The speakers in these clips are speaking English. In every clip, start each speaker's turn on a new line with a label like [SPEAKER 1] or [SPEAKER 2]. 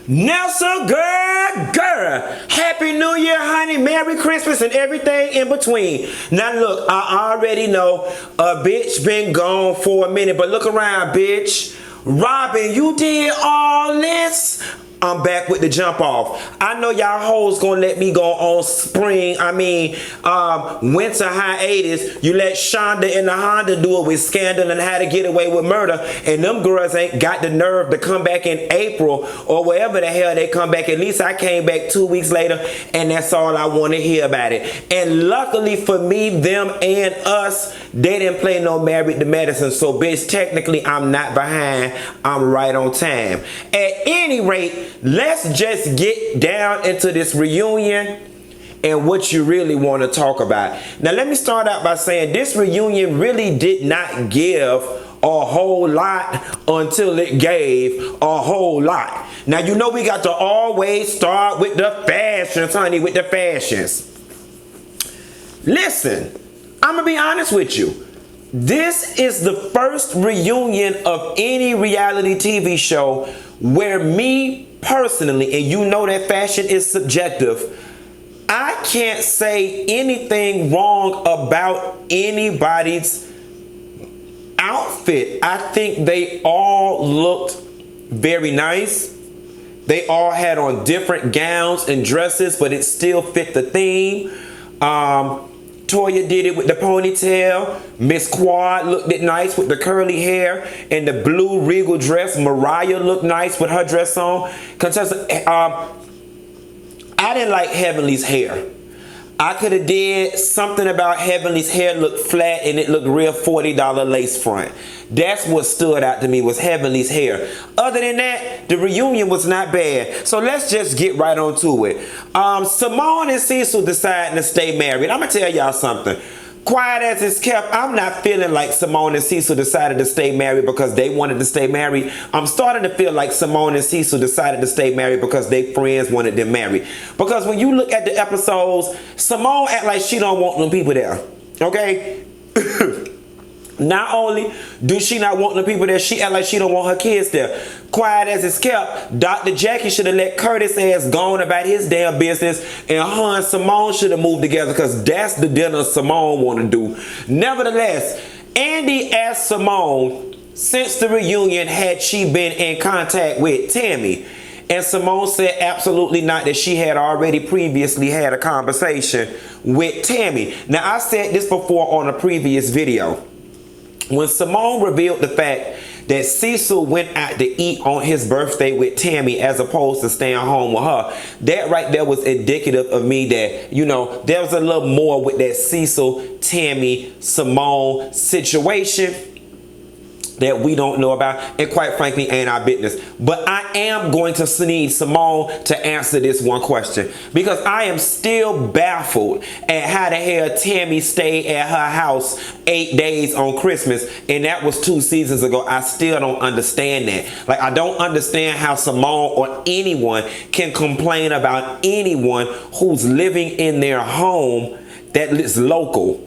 [SPEAKER 1] Nelson, girl, Happy New Year, honey, Merry Christmas, and everything in between. Now, look, I already know a bitch been gone for a minute, but look around, bitch. Robin, you did all this? I'm back with the jump off. I know y'all hoes gonna let me go on winter hiatus. You let Shonda and the Honda do it with Scandal and How to Get Away with Murder, and them girls ain't got the nerve to come back in April or wherever the hell they come back. At least I came back 2 weeks later, and that's all I want to hear about it. And luckily for me, them and us, they didn't play no Married to Medicine, so bitch, technically I'm not behind. I'm right on time. At any rate, let's just get down into this reunion and what you really want to talk about. Now, let me start out by saying this reunion really did not give a whole lot until it gave a whole lot. Now, you know we got to always start with the fashions, honey, with the fashions. Listen, I'm going to be honest with you. This is the first reunion of any reality TV show where me personally, and you know that fashion is subjective, I can't say anything wrong about anybody's outfit. I think they all looked very nice. They all had on different gowns and dresses, but it still fit the theme. Toya did it with the ponytail. Miss Quad looked it nice with the curly hair and the blue regal dress. Mariah looked nice with her dress on. Contessa, I didn't like Heavenly's hair. I could have did something about Heavenly's hair looked flat and it looked real $40 lace front. That's what stood out to me was Heavenly's hair. Other than that, the reunion was not bad. So let's just get right on to it. Simone and Cecil deciding to stay married. I'm going to tell y'all something. Quiet as it's kept, I'm not feeling like Simone and Cecil decided to stay married because they wanted to stay married. I'm starting to feel like Simone and Cecil decided to stay married because their friends wanted them married. Because when you look at the episodes, Simone act like she don't want them people there. Okay? Not only do she not want the people there, she act like she don't want her kids there. Quiet as it's kept, Dr. Jackie should have let Curtis ass go on about his damn business, and her and Simone should have moved together because that's the dinner Simone want to do. Nevertheless, Andy asked Simone since the reunion had she been in contact with Tammy, and Simone said absolutely not, that she had already previously had a conversation with Tammy. Now, I said this before on a previous video. When Simone revealed the fact that Cecil went out to eat on his birthday with Tammy as opposed to staying home with her, that right there was indicative of me that, you know, there was a little more with that Cecil, Tammy, Simone situation that we don't know about, and quite frankly ain't our business. But I am going to need Simone to answer this one question, because I am still baffled at how the hell Tammy stayed at her house 8 days on Christmas, and that was 2 seasons ago. I still don't understand that. Like, I don't understand how Simone or anyone can complain about anyone who's living in their home that is local.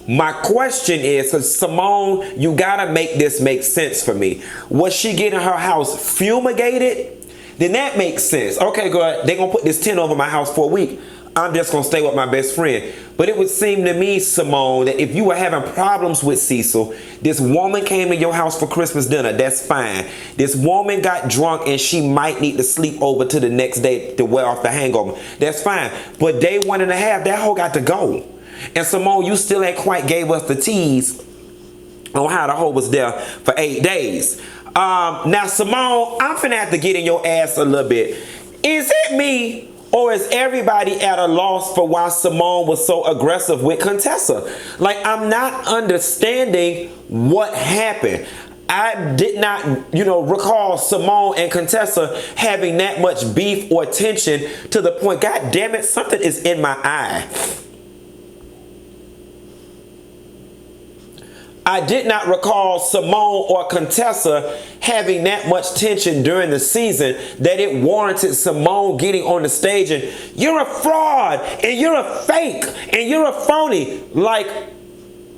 [SPEAKER 1] My question is, because Simone, you gotta make this make sense for me. Was she getting her house fumigated? Then that makes sense. Okay, good. They're gonna put this tent over my house for a week. I'm just gonna stay with my best friend. But it would seem to me, Simone, that if you were having problems with Cecil, this woman came to your house for Christmas dinner, that's fine. This woman got drunk and she might need to sleep over to the next day to wear off the hangover, that's fine. But day 1.5, that hoe got to go. And Simone, you still ain't quite gave us the tease on how the hoe was there for 8 days. Now, Simone, I'm finna have to get in your ass a little bit. Is it me, or is everybody at a loss for why Simone was so aggressive with Contessa? Like, I'm not understanding what happened. I did not, recall Simone and Contessa having that much beef or tension to the point, God damn it, something is in my eye. I did not recall Simone or Contessa having that much tension during the season that it warranted Simone getting on the stage and, you're a fraud, and you're a fake, and you're a phony. Like,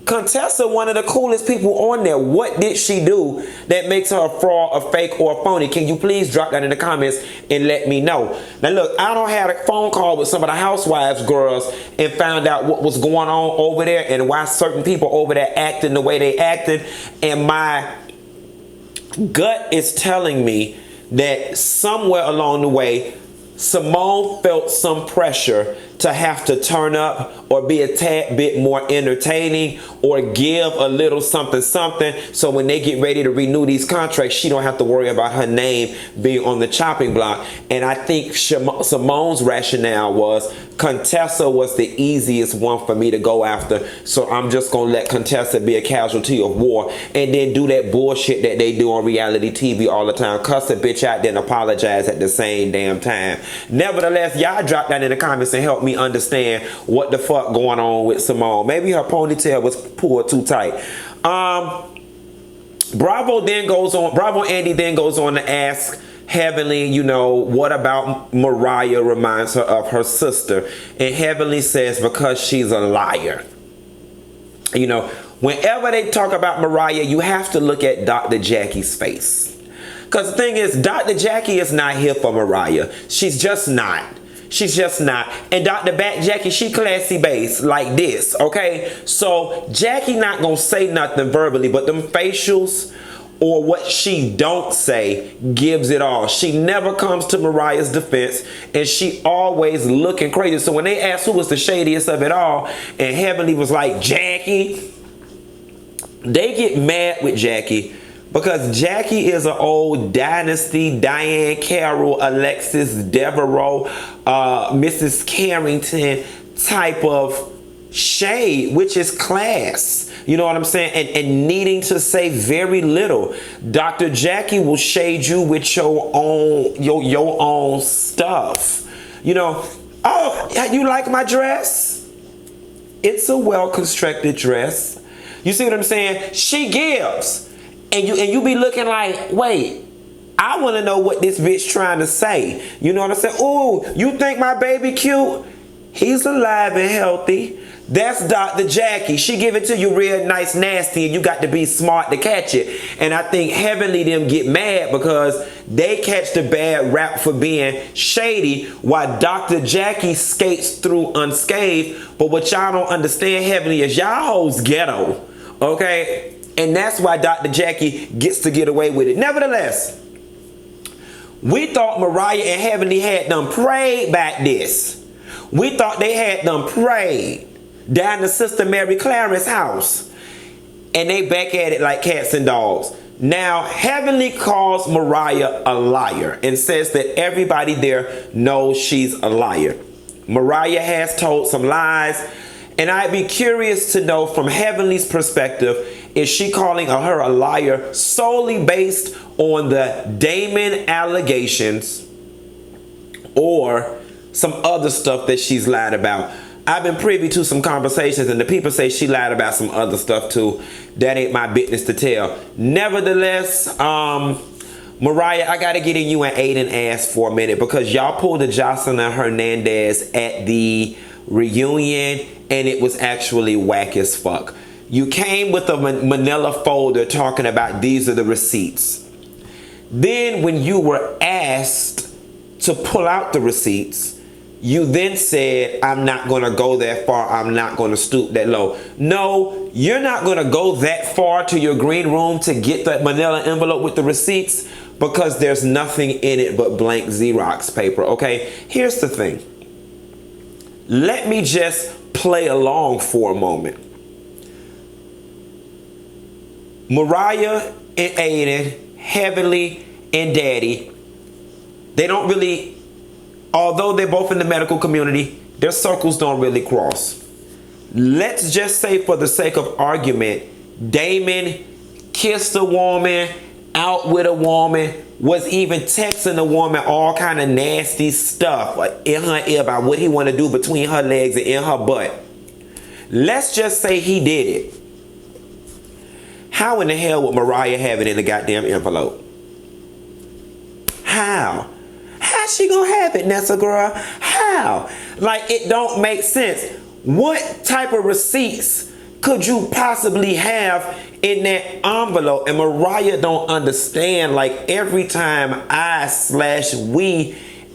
[SPEAKER 1] Contessa, one of the coolest people on there. What did she do that makes her a fraud, a fake, or a phony? Can you please drop that in the comments and let me know? Now look, I don't have a phone call with some of the housewives girls and found out what was going on over there and why certain people over there acting the way they acted. And my gut is telling me that somewhere along the way, Simone felt some pressure to have to turn up or be a tad bit more entertaining or give a little something something, so when they get ready to renew these contracts, she don't have to worry about her name being on the chopping block. And I think Simone's rationale was Contessa was the easiest one for me to go after, so I'm just gonna let Contessa be a casualty of war and then do that bullshit that they do on reality TV all the time, cuss a bitch out then apologize at the same damn time. Nevertheless, y'all drop that in the comments and help me understand what the fuck going on with Simone. Maybe her ponytail was pulled too tight. Bravo Andy then goes on to ask Heavenly, you know, what about Mariah reminds her of her sister? And Heavenly says, because she's a liar. You know, whenever they talk about Mariah, you have to look at Dr. Jackie's face. Because the thing is, Dr. Jackie is not here for Mariah. She's just not. She's just not. And Dr. Jackie, she classy base like this, okay? So Jackie not gonna say nothing verbally, but them facials or what she don't say gives it all. She never comes to Mariah's defense, and she always looking crazy. So when they asked who was the shadiest of it all, and Heavenly was like, Jackie, they get mad with Jackie because Jackie is an old Dynasty, Diane Carroll, Alexis Devereaux, Mrs. Carrington type of shade, which is class. You know what I'm saying? And needing to say very little. Dr. Jackie will shade you with your own stuff. You know, oh, you like my dress? It's a well-constructed dress. You see what I'm saying? She gives. And you be looking like, wait, I want to know what this bitch trying to say. You know what I'm saying? Oh, you think my baby cute? He's alive and healthy. That's Dr. Jackie. She give it to you real nice, nasty, and you got to be smart to catch it. And I think Heavenly them get mad because they catch the bad rap for being shady while Dr. Jackie skates through unscathed. But what y'all don't understand, Heavenly, is y'all hoes ghetto. Okay? And that's why Dr. Jackie gets to get away with it. Nevertheless, we thought Mariah and Heavenly had them prayed back this. We thought they had them prayed down to Sister Mary Clarence's house. And they back at it like cats and dogs. Now, Heavenly calls Mariah a liar and says that everybody there knows she's a liar. Mariah has told some lies. And I'd be curious to know from Heavenly's perspective, is she calling her a liar solely based on the Damon allegations or some other stuff that she's lied about? I've been privy to some conversations and the people say she lied about some other stuff too. That ain't my business to tell. Nevertheless, Mariah, I gotta get in you and Aiden ass for a minute because y'all pulled a Jocelyn Hernandez at the reunion and it was actually whack as fuck. You came with a manila folder talking about these are the receipts. Then when you were asked to pull out the receipts, you then said, I'm not going to go that far. I'm not going to stoop that low. No, you're not going to go that far to your green room to get that manila envelope with the receipts because there's nothing in it but blank Xerox paper, okay? Here's the thing. Let me just play along for a moment. Mariah and Aiden, Heavenly and Daddy, they don't really, although they're both in the medical community, their circles don't really cross. Let's just say for the sake of argument, Damon kissed a woman, out with a woman, was even texting a woman all kind of nasty stuff in her ear about what he want to do between her legs and in her butt. Let's just say he did it. How in the hell would Mariah have it in the goddamn envelope? How? How's she gonna have it, Nessa girl? How? Like, it don't make sense. What type of receipts could you possibly have in that envelope? And Mariah don't understand, like, every time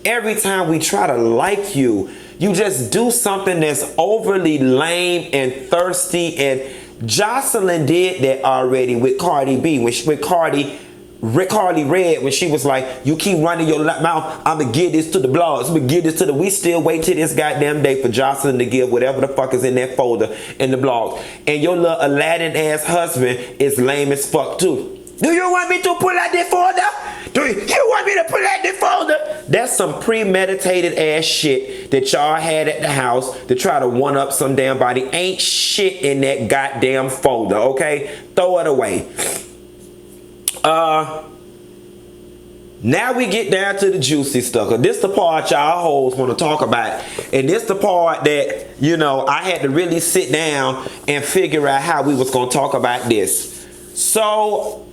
[SPEAKER 1] every time we try to like you, you just do something that's overly lame and thirsty. And Jocelyn did that already with Cardi B, with Cardi Red, when she was like, you keep running your mouth, I'ma give this to the blogs, I'ma give this to the, we still wait till this goddamn day for Jocelyn to give whatever the fuck is in that folder in the blog. And your little Aladdin ass husband is lame as fuck too. Do you want me to pull out this folder? Do you want me to pull out this folder? That's some premeditated ass shit that y'all had at the house to try to one up some damn body. Ain't shit in that goddamn folder, okay? Throw it away. Now we get down to the juicy stuff. This the part y'all hoes want to talk about. And this the part that, you know, I had to really sit down and figure out how we was going to talk about this. So,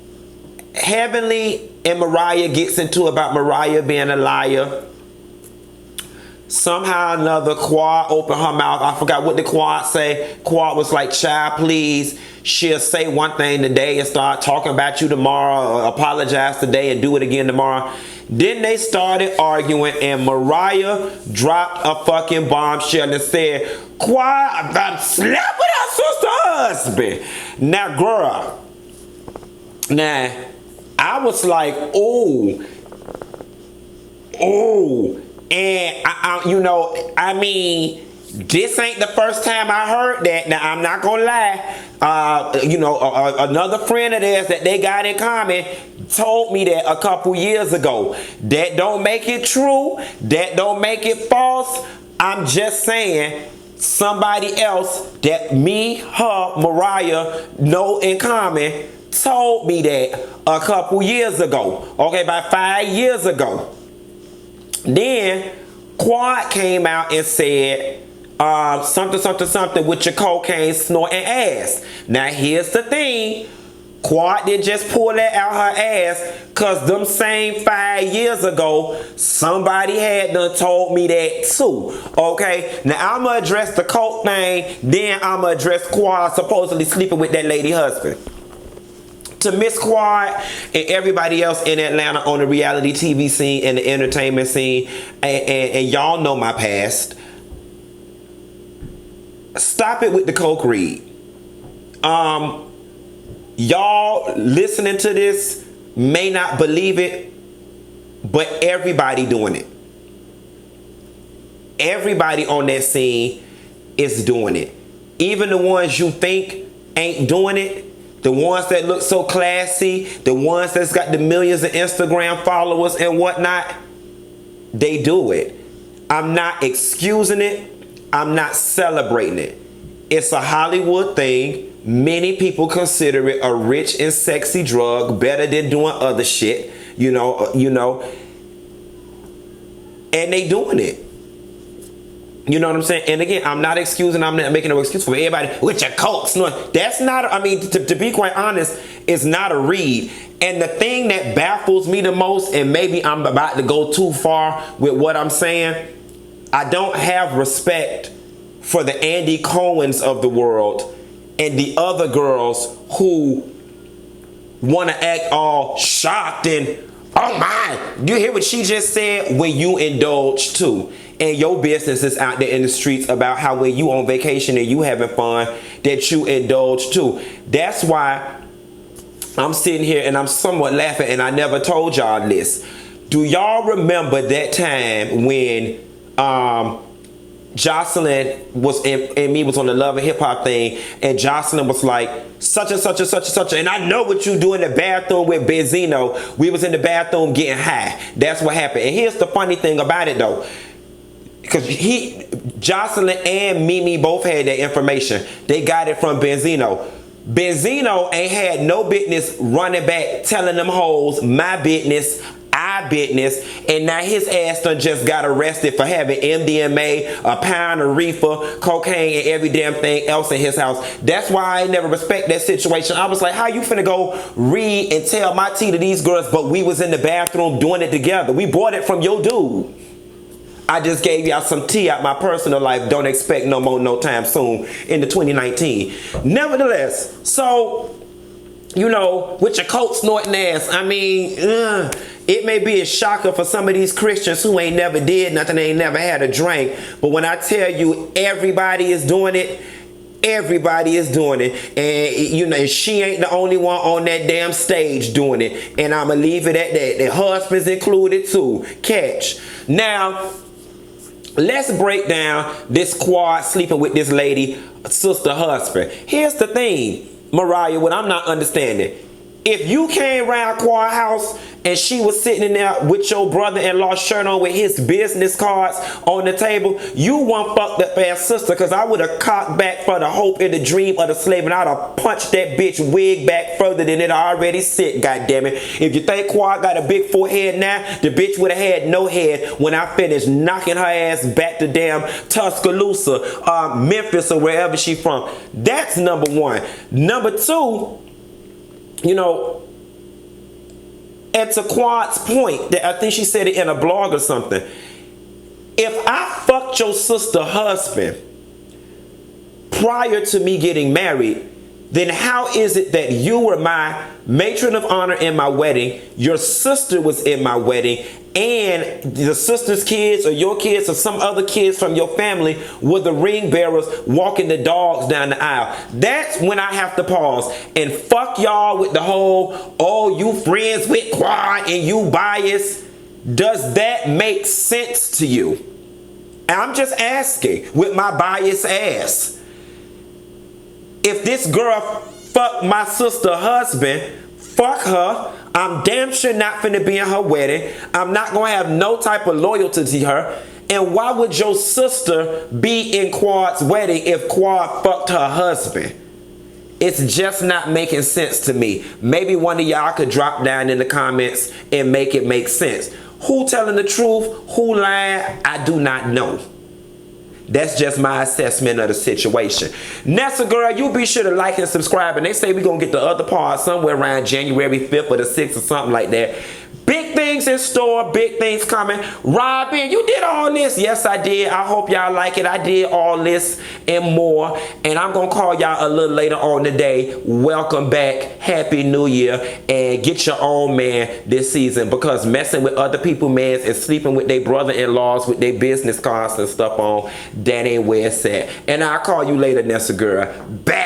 [SPEAKER 1] Heavenly and Mariah gets into about Mariah being a liar. Somehow or another, Quad opened her mouth. I forgot what the Quad say. Quad was like, child, please. She'll say one thing today and start talking about you tomorrow, or apologize today and do it again tomorrow. Then they started arguing, and Mariah dropped a fucking bombshell and said, Quad, I'm slept with her sister husband. Now, girl. Now, I was like, oh. And, you know, I mean, this ain't the first time I heard that. Now, I'm not going to lie. You know, another friend of theirs that they got in common told me that a couple years ago. That don't make it true. That don't make it false. I'm just saying, somebody else that me, her, Mariah know in common told me that a couple years ago. Okay, about 5 years ago. Then Quad came out and said something with your cocaine snorting ass. Now here's the thing. Quad didn't just pull that out her ass, cause them same 5 years ago somebody had done told me that too. Okay, now I'ma address the coke thing, then I'ma address Quad supposedly sleeping with that lady husband. To Miss Quad and everybody else in Atlanta on the reality TV scene and the entertainment scene, and y'all know my past. Stop it with the coke read. Y'all listening to this may not believe it, but everybody doing it. Everybody on that scene is doing it. Even the ones you think ain't doing it. The ones that look so classy, the ones that's got the millions of Instagram followers and whatnot, they do it. I'm not excusing it. I'm not celebrating it. It's a Hollywood thing. Many people consider it a rich and sexy drug, better than doing other shit, you know, and they doing it. You know what I'm saying? And again, I'm not excusing, I'm not making no excuse for everybody with your coke. That's not, I mean, to be quite honest, it's not a read. And the thing that baffles me the most, and maybe I'm about to go too far with what I'm saying, I don't have respect for the Andy Cohens of the world and the other girls who want to act all shocked and, oh my, you hear what she just said? When you indulge too. And your business is out there in the streets about how when you on vacation and you having fun, that you indulge too. That's why I'm sitting here and I'm somewhat laughing, and I never told y'all this. Do y'all remember that time when Jocelyn was and me was on the Love and Hip Hop thing, and Jocelyn was like, such and such and such and such, and I know what you do in the bathroom with Benzino. We was in the bathroom getting high. That's what happened. And here's the funny thing about it though. Because Jocelyn and Mimi both had that information. They got it from Benzino. Benzino ain't had no business running back telling them hoes my business, our business, and now his ass done just got arrested for having MDMA, a pound of reefer, cocaine, and every damn thing else in his house. That's why I never respect that situation. I was like, how you finna go read and tell my tea to these girls, but we was in the bathroom doing it together. We bought it from your dude. I just gave y'all some tea out my personal life. Don't expect no more no time soon in the 2019. Nevertheless, so, you know, with your coat snorting ass, I mean, it may be a shocker for some of these Christians who ain't never did nothing, ain't never had a drink. But when I tell you everybody is doing it, everybody is doing it. And, you know, she ain't the only one on that damn stage doing it. And I'ma leave it at that. The husbands included too. Catch. Now, let's break down this quad sleeping with this lady, sister, husband. Here's the thing, Mariah, what I'm not understanding. If you came around Quad house and she was sitting in there with your brother-in-law shirt on with his business cards on the table, you one fucked up ass sister, because I would have cocked back for the hope and the dream of the slave, and I'd have punched that bitch wig back further than it already sit, goddammit. If you think Quad got a big forehead now, the bitch would have had no head when I finished knocking her ass back to damn Tuscaloosa, Memphis, or wherever she from. That's number one. Number two, you know, and to Quad's point, that I think she said it in a blog or something. If I fucked your sister husband prior to me getting married, then how is it that you were my matron of honor in my wedding, your sister was in my wedding, and the sister's kids or your kids or some other kids from your family were the ring bearers walking the dogs down the aisle? That's when I have to pause and fuck y'all with the whole, oh, you friends with Quad and you biased. Does that make sense to you? And I'm just asking with my biased ass. If this girl fucked my sister husband, fuck her. I'm damn sure not finna be in her wedding. I'm not gonna have no type of loyalty to her. And why would your sister be in Quad's wedding if Quad fucked her husband? It's just not making sense to me. Maybe one of y'all could drop down in the comments and make it make sense. Who telling the truth? Who lying? I do not know. That's just my assessment of the situation. Nessa girl, you be sure to like and subscribe. And they say we're going to get the other part somewhere around January 5th or the 6th or something like that. Big things in store, big things coming. Robin, you did all this. Yes, I did. I hope y'all like it. I did all this and more. And I'm going to call y'all a little later on today. Welcome back. Happy New Year. And get your own man this season, because messing with other people, man, and sleeping with their brother-in-laws with their business cards and stuff on, that ain't where it's at. And I'll call you later, Nessa girl. Back.